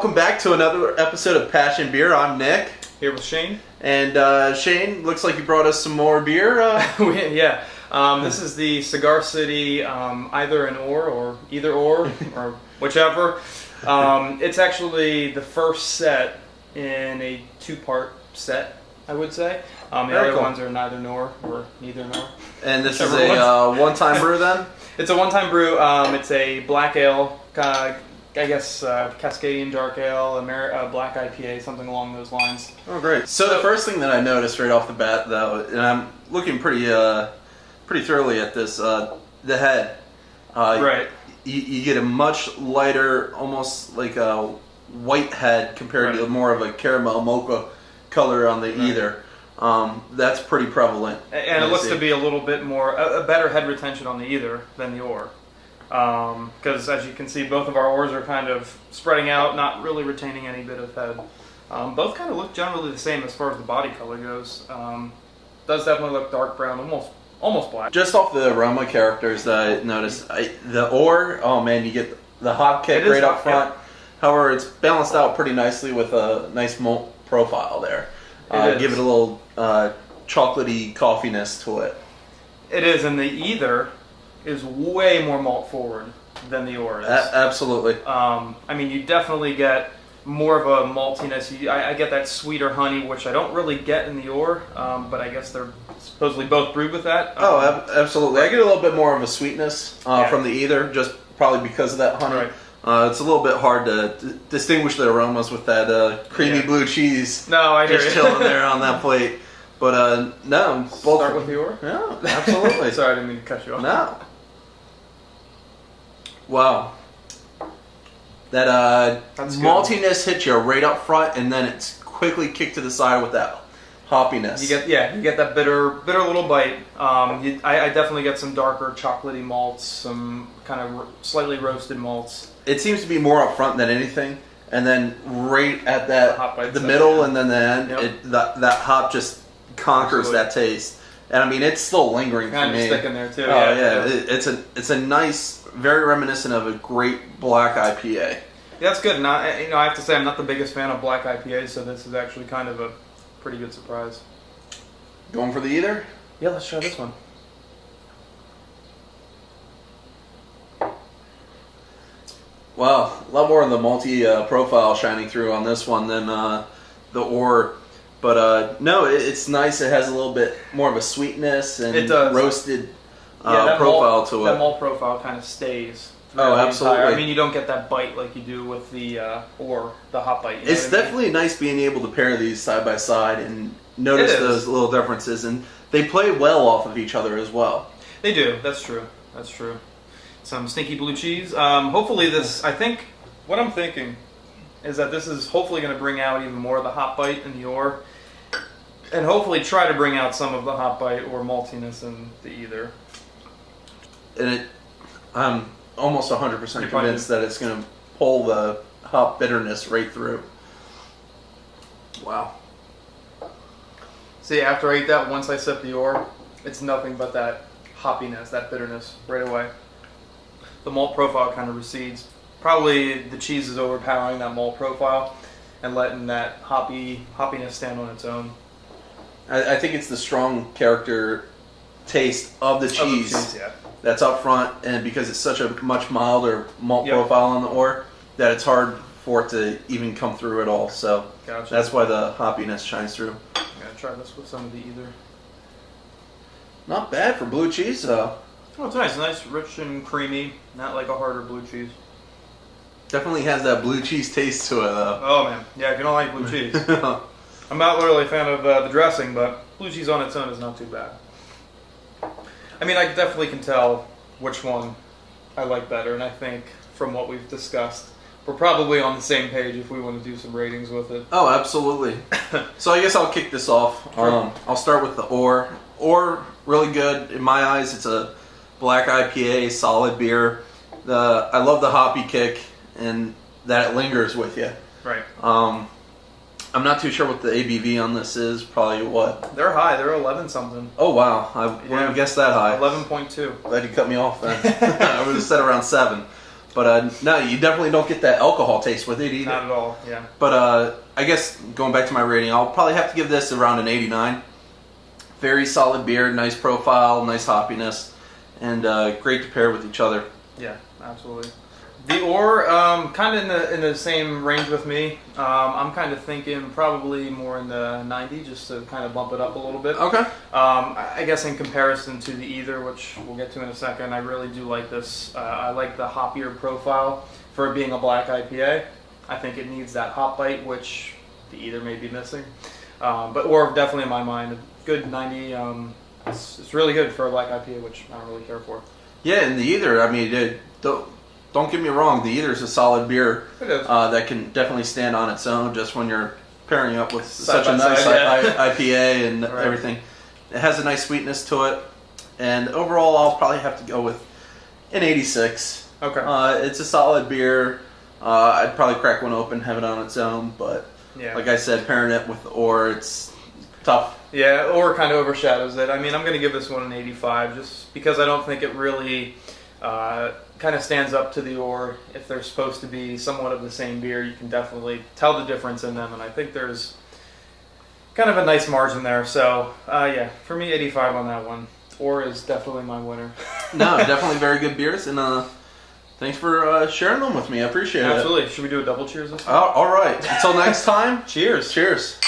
welcome back to another episode of Passion Beer. I'm Nick. Here with Shane. And Shane, looks like you brought us some more beer. Yeah. This is the Cigar City either an or either or whichever. It's actually the first set in a two-part set, I would say. The other ones are neither nor or neither nor. And this is a one-time brew then? It's a one-time brew. It's a black ale, I guess Cascadian dark ale, black IPA, something along those lines. Oh, great. So the first thing that I noticed right off the bat, though, and I'm looking pretty thoroughly at this, the head. Right. You get a much lighter, almost like a white head compared to more of a caramel mocha color on the either. That's pretty prevalent. And it looks to be a little bit more, a better head retention on the either than the or. Because as you can see, both of our ores are kind of spreading out, not really retaining any bit of head. Both kind of look generally the same as far as the body color goes. Does definitely look dark brown, almost black. Just off the aroma characters that I noticed, the ore, oh man, you get the hop kick right up front. Yeah. However, it's balanced out pretty nicely with a nice malt profile there. Give it a little chocolatey coffeeness to it. It is, and the either is way more malt forward than the or is. Absolutely. I mean, you definitely get more of a maltiness. I get that sweeter honey, which I don't really get in the or, but I guess they're supposedly both brewed with that. Absolutely. I get a little bit more of a sweetness from the either, just probably because of that honey. Right. It's a little bit hard to distinguish the aromas with that creamy blue cheese. No, I hear just chilling there on that plate. But no, both start with the or. Yeah, absolutely. Sorry, I didn't mean to cut you off. No. Wow. That maltiness hits you right up front, and then it's quickly kicked to the side with that hoppiness. You get that bitter little bite. I definitely get some darker chocolatey malts, some kind of slightly roasted malts. It seems to be more up front than anything, and then right at the middle and then the end, that hop just conquers that taste. And I mean, it's still lingering for me. Kind of sticking there too. Oh yeah. It's a nice, very reminiscent of a great black IPA. Yeah, that's good. And I have to say, I'm not the biggest fan of black IPAs, so this is actually kind of a pretty good surprise. Going for the either? Yeah, let's try this one. Wow, a lot more of the malty profile shining through on this one than the or. But no, it's nice. It has a little bit more of a sweetness and roasted profile to it. That malt profile kind of stays. Oh, absolutely. I mean, you don't get that bite like you do with the hop bite. You know it's definitely nice being able to pair these side by side and notice those little differences, and they play well off of each other as well. They do. That's true. Some stinky blue cheese. Hopefully this, I think, what I'm thinking is that this is hopefully going to bring out even more of the hop bite in the or, and hopefully try to bring out some of the hop bite or maltiness in the either. And I'm almost 100% convinced that it's going to pull the hop bitterness right through. Wow. See, after I eat that, once I sip the or, it's nothing but that hoppiness, that bitterness right away. The malt profile kind of recedes. Probably the cheese is overpowering that malt profile and letting that hoppiness stand on its own. I think it's the strong character taste of the cheese, that's up front, and because it's such a much milder malt profile on the or, that it's hard for it to even come through at all. So that's why the hoppiness shines through. I'm going to try this with some of the either. Not bad for blue cheese, though. Oh, it's nice, rich and creamy, not like a harder blue cheese. Definitely has that blue cheese taste to it, though. Oh, man. Yeah, if you don't like blue cheese. I'm not really a fan of the dressing, but blue cheese on its own is not too bad. I mean, I definitely can tell which one I like better, and I think from what we've discussed, we're probably on the same page if we want to do some ratings with it. Oh, absolutely. So I guess I'll kick this off. I'll start with the or. Or, really good. In my eyes, it's a black IPA, solid beer. I love the hoppy kick and that it lingers with you. Right. I'm not too sure what the ABV on this is. Probably what? They're high. They're 11 something. Oh wow! I wouldn't have guessed that high. 11.2. Glad you cut me off then. I would have said around 7. But no, you definitely don't get that alcohol taste with it either. Not at all, yeah. But I guess going back to my rating, I'll probably have to give this around an 89. Very solid beer, nice profile, nice hoppiness, and great to pair with each other. Yeah, absolutely. The Ore, kind of in the same range with me. I'm kind of thinking probably more in the 90, just to kind of bump it up a little bit. Okay. I guess in comparison to the Either, which we'll get to in a second, I really do like this. I like the hoppier profile for it being a black IPA. I think it needs that hop bite, which the Either may be missing. But Ore, definitely in my mind, a good 90. It's really good for a black IPA, which I don't really care for. Yeah, and the Either, I mean, don't get me wrong, the Either is a solid beer that can definitely stand on its own just when you're pairing up with such a nice IPA and everything. It has a nice sweetness to it, and overall I'll probably have to go with an 86. Okay. It's a solid beer. I'd probably crack one open, have it on its own, but like I said, pairing it with the Ore, it's tough. Yeah, Ore kind of overshadows it. I mean, I'm going to give this one an 85 just because I don't think it really kind of stands up to the Ore. If they're supposed to be somewhat of the same beer, you can definitely tell the difference in them, and I think there's kind of a nice margin there. So, yeah, for me, 85 on that one. Ore is definitely my winner. No, definitely very good beers, and thanks for sharing them with me. I appreciate it. Absolutely. Should we do a double cheers this time? All right. Until next time, Cheers. Cheers.